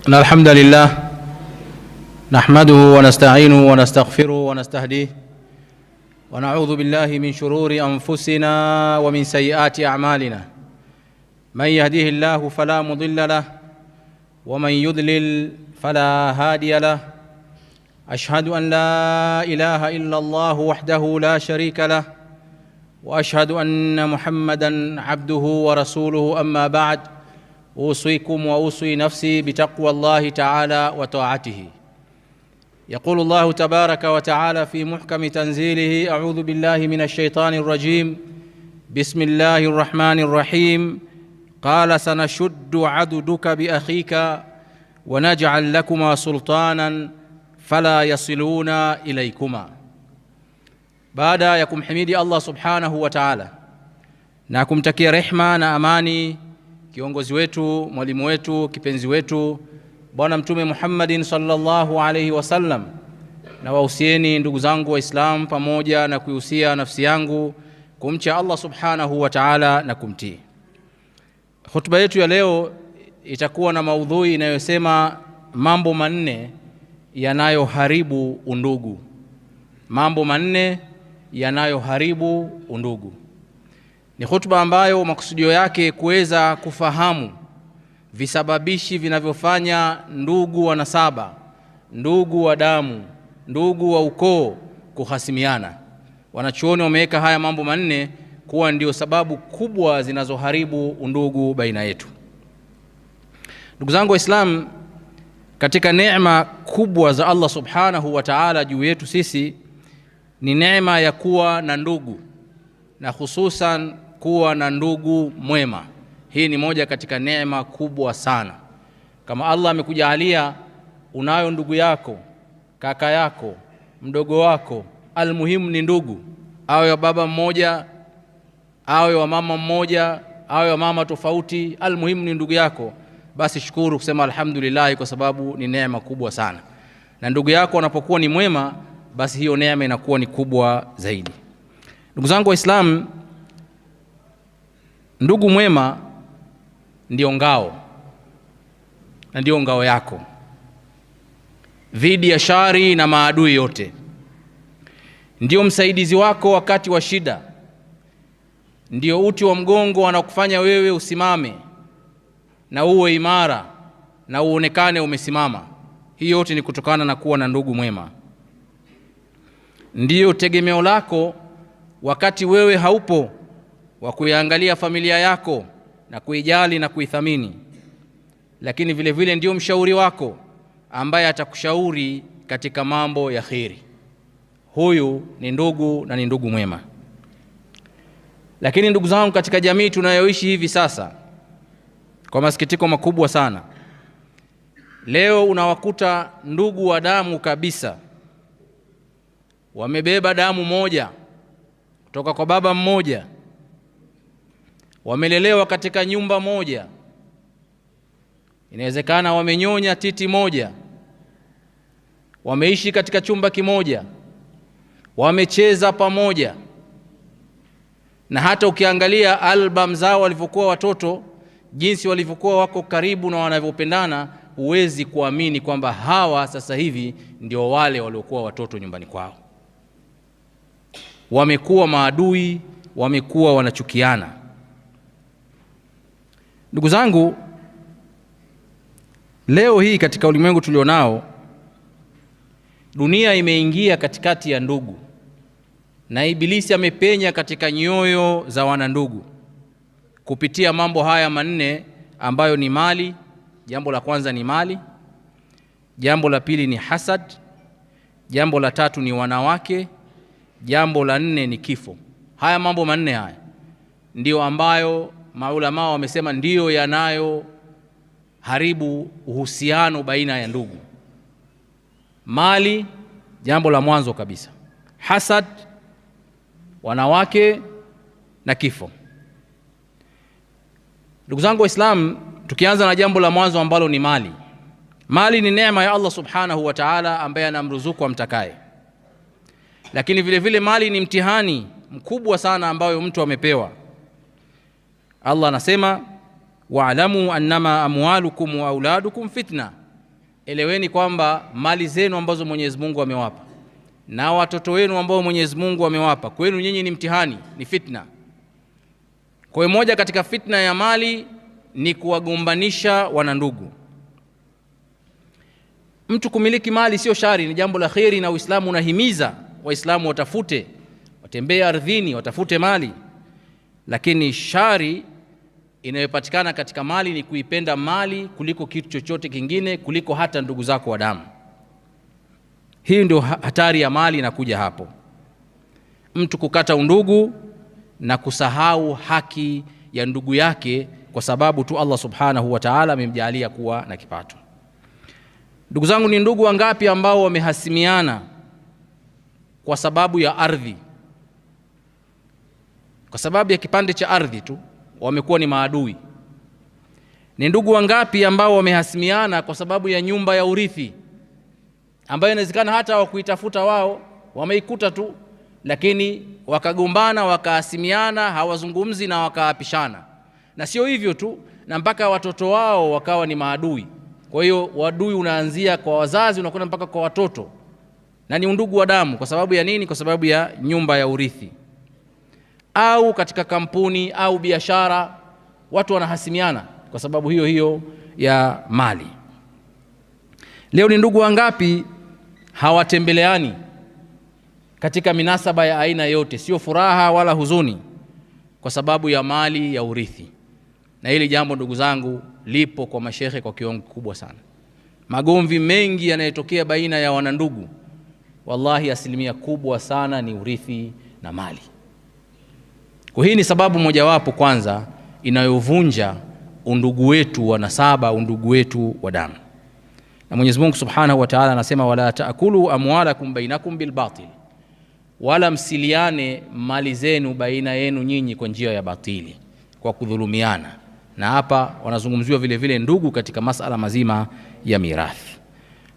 إن الحمد لله نحمده ونستعينه ونستغفره ونستهديه ونعوذ بالله من شرور أنفسنا ومن سيئات أعمالنا. من يهديه الله فلا مضل له ومن يضلل فلا هادي له. أشهد أن لا إله إلا الله وحده لا شريك له وأشهد أن محمدًا عبده ورسوله. أما بعد، أوصيكم وأوصي نفسي بتقوى الله تعالى وطاعته. يقول الله تبارك وتعالى في محكم تنزيله: أعوذ بالله من الشيطان الرجيم. بسم الله الرحمن الرحيم. قال: سنشد عضدك بأخيك ونجعل لكما سلطانا فلا يصلون إليكما. Baada ya kumhimidi Allah subhanahu wa ta'ala na kumtakia rehma na amani kiongozi wetu, mwalimu wetu, kipenzi wetu Bwana Mtume Muhammadin sallallahu alayhi wasallam, na wahusieni ndugu zangu Waislamu pamoja na kuihusia nafsi yangu kumcha Allah subhanahu wa ta'ala na kumtii. Hotuba yetu ya leo itakuwa na maudhui inayosema mambo manne yanayoharibu undugu. Mambo manne yanayoharibu undugu. Ni hotuba ambayo makusudio yake kuweza kufahamu visababishi vinavyofanya ndugu wa nasaba, ndugu wa damu, ndugu wa ukoo kuhasimiana. Wanachuoni wameweka haya mambo manne kuwa ndio sababu kubwa zinazoharibu undugu baina yetu. Ndugu zangu Waislamu, katika neema kubwa za Allah subhanahu wa ta'ala juu yetu sisi ni neema ya kuwa na ndugu, na hususan kuwa na ndugu mwema. Hii ni moja katika neema kubwa sana. Kama Allah amekujalia unayo ndugu yako, kaka yako, mdogo wako, almuhimu ni ndugu, awe wa baba mmoja, awe wa mama mmoja, awe wa mama tofauti, almuhimu ni ndugu yako, basi shukuru kusema alhamdulillah, kwa sababu ni neema kubwa sana. Na ndugu yako anapokuwa ni mwema, basi hiyo neema inakuwa ni kubwa zaidi. Ndugu zangu Waislamu, ndugu mwema ndio ngao, na ndio ngao yako dhidi ya shari na maadui yote. Ndio msaidizi wako wakati wa shida, ndio uti wa mgongo anakufanya wewe usimame na uwe imara na uonekane umesimama. Hii yote ni kutokana na kuwa na ndugu mwema. Ndio tegemeo lako wakati wewe haupo, wa kuiangalia familia yako na kuijali na kuithamini. Lakini vile vile ndio mshauri wako ambaye atakushauri katika mambo ya kheri. Huyu ni ndugu, na ni ndugu mwema. Lakini ndugu zangu, katika jamii tunayoishi hivi sasa, kwa masikitiko makubwa sana, leo unawakuta ndugu wa damu kabisa, wamebeba damu moja kutoka kwa baba mmoja, wamelelewa katika nyumba moja, inawezekana wamenyonya titi moja, wameishi katika chumba kimoja, wamecheza pamoja, na hata ukiangalia album zao walivyokuwa watoto, jinsi walivyokuwa wako karibu na wanavyopendana, huwezi kuamini kwamba hawa sasa hivi ndio wale waliokuwa watoto nyumbani kwao. Wamekuwa maadui, wamekuwa wanachukiana. Ndugu zangu, leo hii katika ulimwengu tulionao, dunia imeingia katikati ya ndugu, na Ibilisi amepenya katika nyoyo za wanandugu kupitia mambo haya manne ambayo ni mali. Jambo la kwanza ni mali, jambo la pili ni hasad, jambo la tatu ni wanawake, jambo la nne ni kifo. Haya mambo manne haya ndio ambayo maulama wamesema ndio yanayo haribu uhusiano baina ya ndugu. Mali, jambo la mwanzo kabisa; hasad, wanawake na kifo. Ndugu zangu Waislamu, tukianza na jambo la mwanzo ambalo ni mali. Mali ni neema ya Allah subhanahu wa ta'ala ambaye anamruzuku amtakaye. Lakini vile vile mali ni mtihani mkubwa sana ambayo mtu amepewa. Allah anasema wa'lamu annama amwalukum wa auladukum fitna, eleweni kwamba mali zenu ambazo Mwenyezi Mungu amewapa na watoto wenu ambao Mwenyezi Mungu amewapa kwenu nyinyi ni mtihani, ni fitna. Kwa hiyo moja katika fitna ya mali ni kuwagombanisha wanandugu. Mtu kumiliki mali sio shari, ni jambo la kheri, na Uislamu unahimiza Waislamu watafute, watembee ardhini, watafute mali. Lakini shari inayopatikana katika mali ni kuipenda mali kuliko kitu chochote kingine, kuliko hata ndugu zako wa damu. Hii ndio hatari ya mali inakuja hapo. Mtu kukata undugu na kusahau haki ya ndugu yake kwa sababu tu Allah subhanahu wa ta'ala amemjalia kuwa na kipato. Ndugu zangu, ni ndugu wangapi ambao wamehasimiana kwa sababu ya ardhi? Kwa sababu ya kipande cha ardhi tu wamekuwa ni maadui. Ni ndugu wangapi ambao wamehasimiana kwa sababu ya nyumba ya urithi ambayo inawezekana hata hawakuitafuta wao, wameikuta tu, lakini wakagombana, wakahasimiana, hawazungumzi na wakaapishana. Na sio hivyo tu, na mpaka watoto wao wakawa ni maadui. Kwa hiyo wadui unaanzia kwa wazazi unakwenda mpaka kwa watoto, na ni undugu wa damu. Kwa sababu ya nini? Kwa sababu ya nyumba ya urithi. Au katika kampuni au biashara watu wanahasimiana kwa sababu hiyo hiyo ya mali. Leo ni ndugu wangapi hawatembeleani katika minasaba ya aina yote, sio furaha wala huzuni, kwa sababu ya mali ya urithi. Na hili jambo ndugu zangu lipo kwa mashehe kwa kiwango kikubwa sana. Magomvi mengi yanayotokea baina ya wanandugu, wallahi asilimia kubwa sana ni urithi na mali. Kwa hii ni sababu mojawapo kwanza inayovunja undugu wetu wa nasaba, undugu wetu wa damu. Na Mwenyezi Mungu Subhanahu wa Ta'ala anasema, wala taakulu amwalakum bainakum bilbatil, wala msiliane mali zenu baina yenu nyinyi kwa njia ya batili, kwa kudhulumiana. Na hapa wanazungumziwa vile vile ndugu katika masala mazima ya mirathi.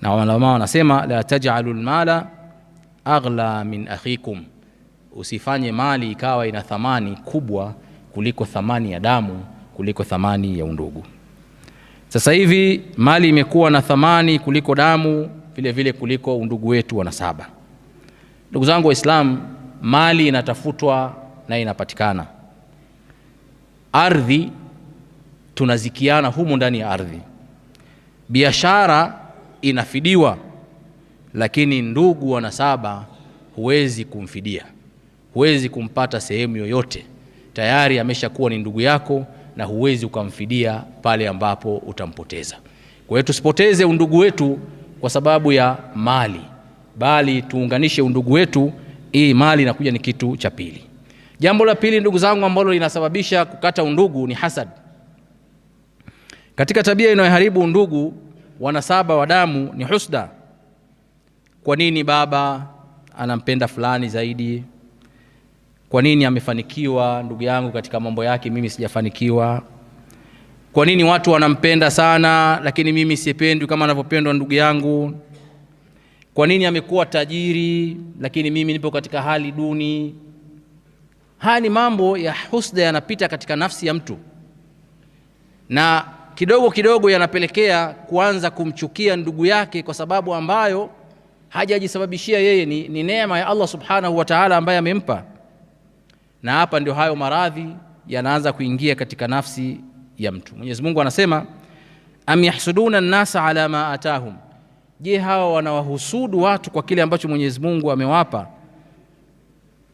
Na wanaulama wanasema, la taj'alul mala aghla min akhikum, usifanye mali ikawa ina thamani kubwa kuliko thamani ya damu, kuliko thamani ya undugu. Sasa hivi mali imekuwa na thamani kuliko damu, vile vile kuliko undugu wetu wa nasaba. Ndugu zangu Waislamu, mali inatafutwa na inapatikana. Ardhi tunazikiana humu ndani ya ardhi. Biashara inafidiwa, lakini ndugu wa nasaba huwezi kumfidia, huwezi kumpata sehemu yoyote. Tayari ameshakuwa ni ndugu yako na huwezi ukamfidia pale ambapo utampoteza. Kwa hiyo tusipoteze undugu wetu kwa sababu ya mali, bali tuunganishe undugu wetu. Hii mali inakuja ni kitu cha pili. Jambo la pili ndugu zangu ambalo linasababisha kukata undugu ni hasad. Katika tabia inayoharibu undugu wa nasaba wa damu ni husda. Kwa nini baba anampenda fulani zaidi? Kwa nini amefanikiwa ndugu yangu katika mambo yake, mimi sijafanikiwa? Kwa nini watu wanampenda sana lakini mimi sipendwi kama anavyopendwa ndugu yangu? Kwa nini amekuwa tajiri lakini mimi nipo katika hali duni? Haya ni mambo ya husda yanapita katika nafsi ya mtu, na kidogo kidogo yanapelekea kuanza kumchukia ndugu yake kwa sababu ambayo hajajisababishia yeye, ni neema ya Allah Subhanahu wa Ta'ala ambaye amempa. Na hapa ndio hayo maradhi yanaanza kuingia katika nafsi ya mtu. Mwenyezi Mungu anasema, am yahsuduna an-nasa ala ma atahum, je, hawa wanawahusudu watu kwa kile ambacho Mwenyezi Mungu amewapa?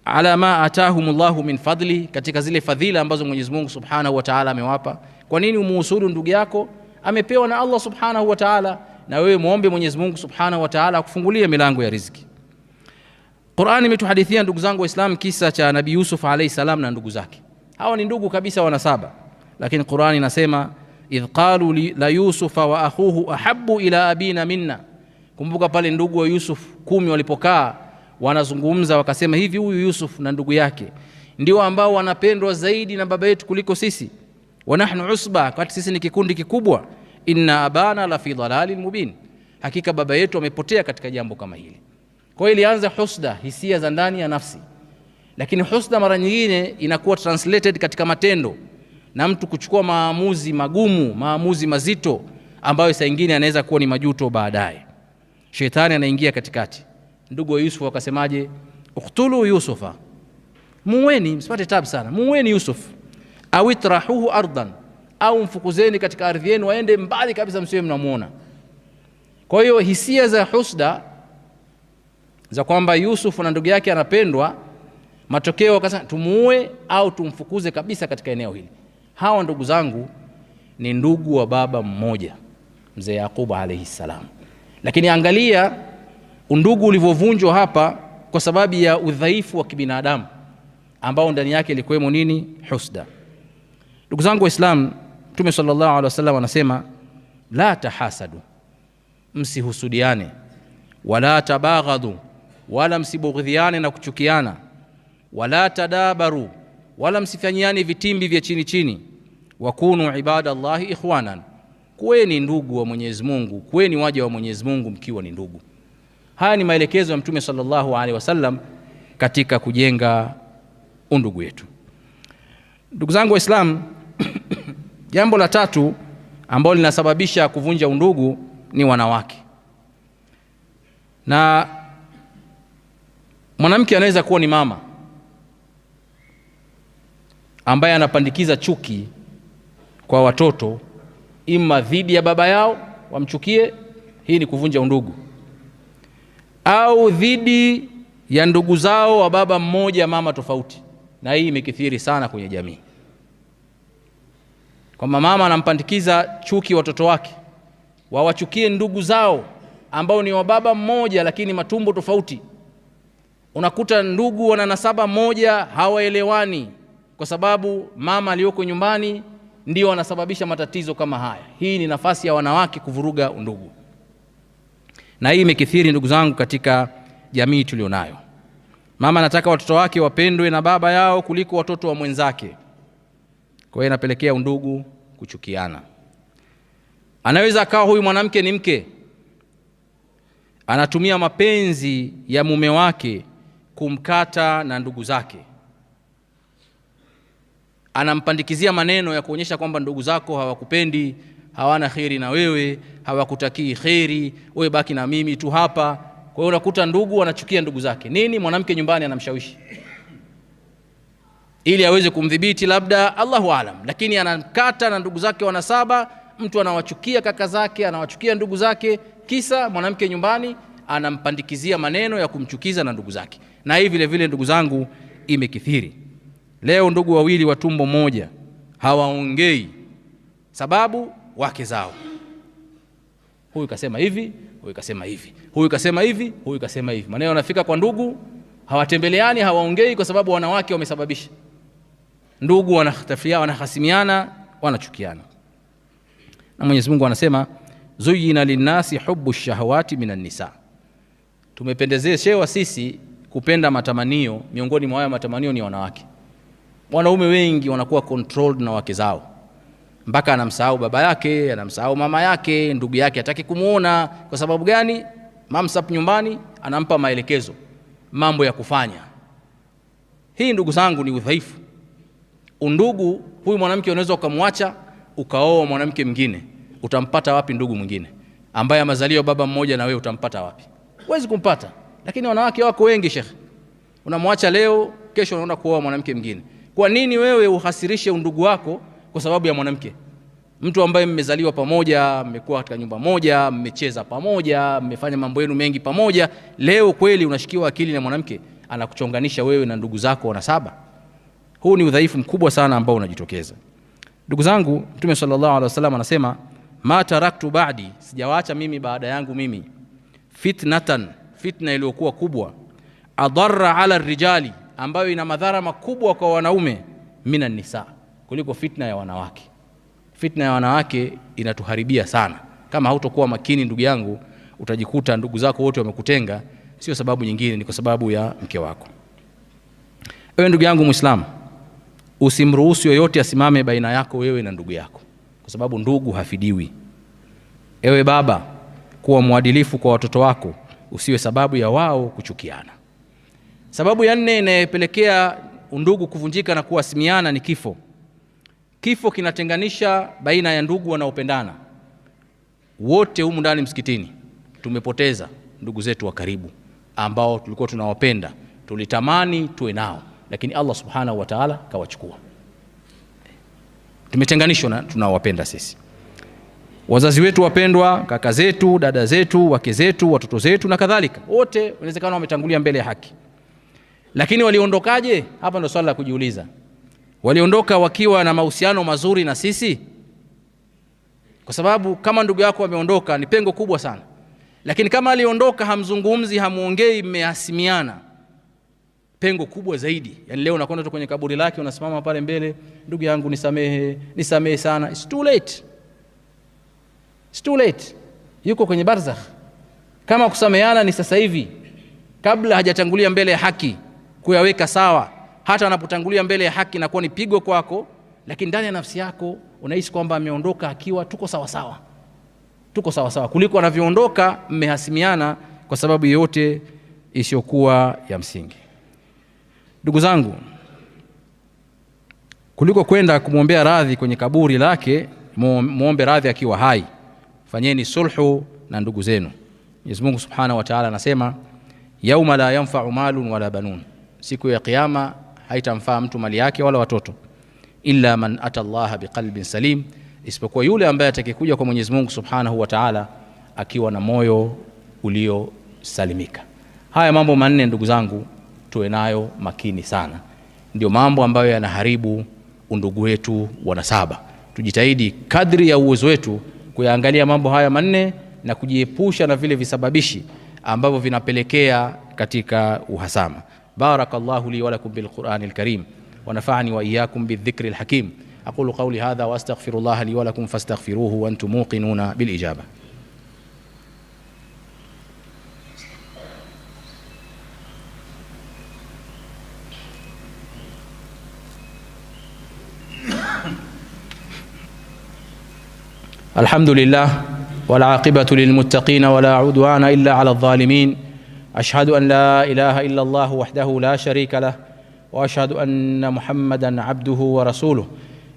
Ala ma atahumullahu min fadli, katika zile fadhila ambazo Mwenyezi Mungu Subhanahu wa Ta'ala amewapa. Kwa nini umuhusudu ndugu yako? Amepewa na Allah Subhanahu wa Ta'ala, na wewe muombe Mwenyezi Mungu Subhanahu wa Ta'ala akufungulie milango ya riziki. Qur'ani imetuhadithia ndugu zangu Waislamu kisa cha Nabii Yusuf alayhi salam na ndugu zake. Hawa ni ndugu kabisa wa nasaba, lakini Qur'ani inasema, idh qalu la yusufa wa akhuhu ahabbu ila abina minna. Kumbuka pale ndugu wa Yusuf 10 walipokaa wanazungumza, wakasema hivi, huyu Yusuf na ndugu yake ndio ambao wanapendwa zaidi na baba yetu kuliko sisi. Wa nahnu usba, kati sisi ni kikundi kikubwa. Inna abana la fi dhalalin mubin, hakika baba yetu amepotea katika jambo kama hili. Kwa hiyo ilianza husda, hisia za ndani ya nafsi. Lakini husda mara nyingine inakuwa translated katika matendo, na mtu kuchukua maamuzi magumu, maamuzi mazito, ambayo saa nyingine anaweza kuwa ni majuto baadaye. Shetani anaingia katikati. Ndugu wa Yusuf wakasemaje? Uqtulu Yusufa, muweni, msipate tabu sana, muweni Yusuf, au itrahuhu ardan, au mfukuzeni katika ardhi yenu, waende mbali kabisa, msiwe mnamuona. Kwa hiyo hisia za husda za kwamba Yusuf na ndugu yake anapendwa, matokeo wakasema tumuue au tumfukuze kabisa katika eneo hili. Hawa ndugu zangu ni ndugu wa baba mmoja, mzee Yaqubu alayhi salam. Lakini angalia undugu ulivyovunjwa hapa kwa sababu ya udhaifu wa kibinadamu ambao ndani yake ilikuwemo nini? Husda. Ndugu zangu Waislamu, Mtume sallallahu alaihi wasallam anasema la tahasadu, msihusudiane, wala tabaghadu, wala msibughidhiane na kuchukiana, wala tadabaru, wala msifanyiane vitimbi vya chini chini, wakunu ibadallahi ikhwanan, kuweni ndugu wa Mwenyezi Mungu, kuweni waja wa Mwenyezi Mungu mkiwa ni ndugu. Haya ni maelekezo ya Mtume sallallahu alaihi wasallam katika kujenga undugu wetu. Ndugu zangu Waislamu, jambo la tatu ambalo linasababisha kuvunja undugu ni wanawake. Na mwanamke anaweza kuwa ni mama ambaye anapandikiza chuki kwa watoto, ima dhidi ya baba yao wamchukie, hii ni kuvunja undugu, au dhidi ya ndugu zao wa baba mmoja mama tofauti, na hii imekithiri sana kwenye jamii. Kwa mama anampandikiza chuki watoto wake wawachukie ndugu zao ambao ni wa baba mmoja lakini matumbo tofauti. Unakuta ndugu wana nasaba moja hawaelewani kwa sababu mama aliyoko nyumbani ndio anasababisha matatizo kama haya. Hii ni nafasi ya wanawake kuvuruga undugu, na hii imekithiri ndugu zangu katika jamii tulionayo. Mama anataka watoto wake wapendwe na baba yao kuliko watoto wa mwenzake, kwa hiyo inapelekea undugu kuchukiana. Anaweza akawa huyu mwanamke ni mke, anatumia mapenzi ya mume wake kumkata na ndugu zake, anampandikizia maneno ya kuonyesha kwamba ndugu zako hawakupendi, hawana kheri na wewe, hawakutakii kheri, wewe baki na mimi tu hapa. Kwa hiyo unakuta ndugu anachukia ndugu zake. Nini? Mwanamke nyumbani anamshawishi ili aweze kumdhibiti, labda Allahu aalam, lakini anamkata na ndugu zake wanasaba. Mtu anawachukia kaka zake, anawachukia ndugu zake, kisa mwanamke nyumbani anampandikizia maneno ya kumchukiza na ndugu zake. Na hii vile vile ndugu zangu imekithiri. Leo ndugu wawili wa tumbo moja hawaongei sababu wake zao. Huyu kasema hivi, huyu kasema hivi, huyu kasema hivi, huyu kasema hivi. Maneno yanafika kwa ndugu, hawatembeleani, hawaongei kwa sababu wanawake wamesababisha. Ndugu wanahtafiana, wanahasimiana, wanachukiana. Na Mwenyezi Mungu anasema zuyina linnasi hubbu shahawati minan nisa, tumependezeshewa sisi kupenda matamanio. Miongoni mwa haya matamanio ni wanawake. Wanaume wengi wanakuwa controlled na wake zao, mpaka anamsahau baba yake, anamsahau mama yake, ndugu yake hataki kumuona. Kwa sababu gani? Mamsap nyumbani anampa maelekezo mambo ya kufanya. Hii ndugu zangu ni udhaifu. Undugu, huyu mwanamke unaweza ukamwacha ukaoa mwanamke mwingine, utampata wapi ndugu mwingine ambaye amezaliwa baba mmoja na wewe? Utampata wapi? Huwezi kumpata. Lakini wanawake wako wengi Sheikh, unamwacha leo, kesho unaenda kuoa mwanamke mwingine. Kwa nini wewe uhasirishe undugu wako kwa sababu ya mwanamke? Mtu ambaye mmezaliwa pamoja, mmekuwa katika nyumba moja, mmecheza pamoja, mmefanya mambo yenu mengi pamoja, leo kweli unashikiwa akili na mwanamke anakuchonganisha wewe na ndugu zako wanasaba. Huu ni udhaifu mkubwa sana ambao unajitokeza. Ndugu zangu, Mtume sallallahu alaihi wasallam anasema ma taraktu ba'di, sijawaacha mimi baada yangu mimi, fitnatan, fitna iliyokuwa kubwa, adarra ala rijali, ambayo ina madhara makubwa kwa wanaume, minan nisa, kuliko fitna ya wanawake. Fitna ya wanawake inatuharibia sana. Kama hautokuwa makini ndugu yangu, utajikuta ndugu zako wote wamekutenga, sio sababu nyingine, ni kwa sababu ya mke wako. Ewe ndugu yangu Muislamu, usimruhusu yoyote asimame baina yako wewe na ndugu yako, kwa sababu ndugu hafidiwi. Ewe baba, kuwa mwadilifu kwa watoto wako, usiwe sababu ya wao kuchukiana. Sababu ya 4 inayopelekea undugu kuvunjika na kuhasimiana ni kifo. Kifo kinatenganisha baina ya ndugu wanaopendana. wote humu ndani msikitini tumepoteza ndugu zetu wa karibu ambao tulikuwa tunawapenda, tulitamani tuwe nao, lakini Allah subhanahu wa ta'ala kawachukua. Tumetenganishwa na tunawapenda sisi. Wazazi wetu wapendwa, kaka zetu, dada zetu, wake zetu, watoto zetu na kadhalika, wote inawezekana wametangulia mbele ya haki. Lakini waliondokaje? Hapa ndio swali la kujiuliza. Waliondoka wakiwa na mahusiano mazuri na sisi? Kwa sababu kama ndugu yako ameondoka ni pengo kubwa sana. Lakini kama aliondoka hamzungumzi, hamuongei, mmehasimiana, pengo kubwa zaidi. Yani leo unakwenda tu kwenye kaburi lake, unasimama pale mbele, ndugu yangu nisamehe sana. It's too late. It's too late. Yuko kwenye barzakh. Kama kusameheana ni sasa hivi, kabla hajatangulia mbele ya haki, kuyaweka sawa. Hata anapotangulia mbele ya haki na kuwa ni pigo kwako, lakini ndani ya nafsi yako unahisi kwamba ameondoka akiwa tuko sawa sawa. Tuko sawa sawa kuliko anavyoondoka mmehasimiana kwa sababu yote isiyokuwa ya msingi. Ndugu zangu, kuliko kwenda kumwombea radhi kwenye kaburi lake, muombe radhi akiwa hai. Fanyeni sulhu na ndugu zenu. Mwenyezi Mungu Subhanahu wa Ta'ala anasema, yauma la yanfa'u malun wala banun, siku ya kiyama haitamfaa mtu mali yake wala watoto, illa man ata Allah biqalbin salim, isipokuwa yule ambaye atakayekuja kwa Mwenyezi Mungu Subhanahu wa Ta'ala akiwa na moyo uliosalimika. Haya mambo manne ndugu zangu tuwe nayo makini sana. Ndio mambo ambayo yanaharibu undugu wetu wa nasaba. Tujitahidi kadri ya uwezo wetu kuyaangalia mambo haya manne na kujiepusha na vile visababishi ambavyo vinapelekea katika uhasama. Barakallahu li wa lakum bil Qur'anil Karim wa nafa'ani wa iyyakum bidhikril hakim. أقول قولي هذا وأستغفر الله لي ولكم فاستغفروه وأنتم موقنون بالإجابة. الحمد لله والعاقبة للمتقين ولا عدوان إلا على الظالمين. أشهد أن لا إله إلا الله وحده لا شريك له، وأشهد أن محمدا عبده ورسوله.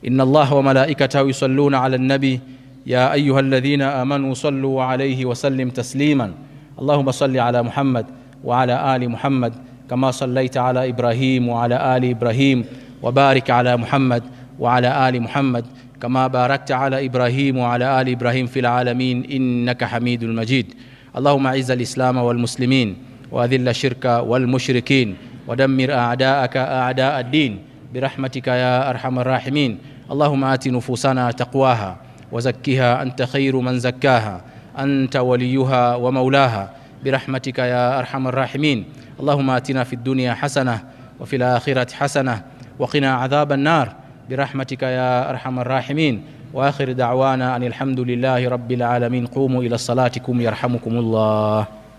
إن الله وملائكته يصلون على النبي يا أيها الذين آمنوا صلوا عليه وسلم تسليما. اللهم صل على محمد وعلى آل محمد كما صليت على إبراهيم وعلى آل إبراهيم، وبارك على محمد وعلى آل محمد كما باركت على إبراهيم وعلى آل إبراهيم في العالمين إنك حميد مجيد. اللهم أعز الإسلام والمسلمين وأذل الشرك والمشركين ودمر أعداءك أعداء الدين برحمتك يا أرحم الراحمين. اللهم آت نفوسنا تقواها وزكها أنت خير من زكاها، أنت وليها ومولاها برحمتك يا أرحم الراحمين. اللهم آتنا في الدنيا حسنة وفي الآخرة حسنة وقنا عذاب النار برحمتك يا أرحم الراحمين. وآخر دعوانا أن الحمد لله رب العالمين. قوموا إلى صلاتكم يرحمكم الله.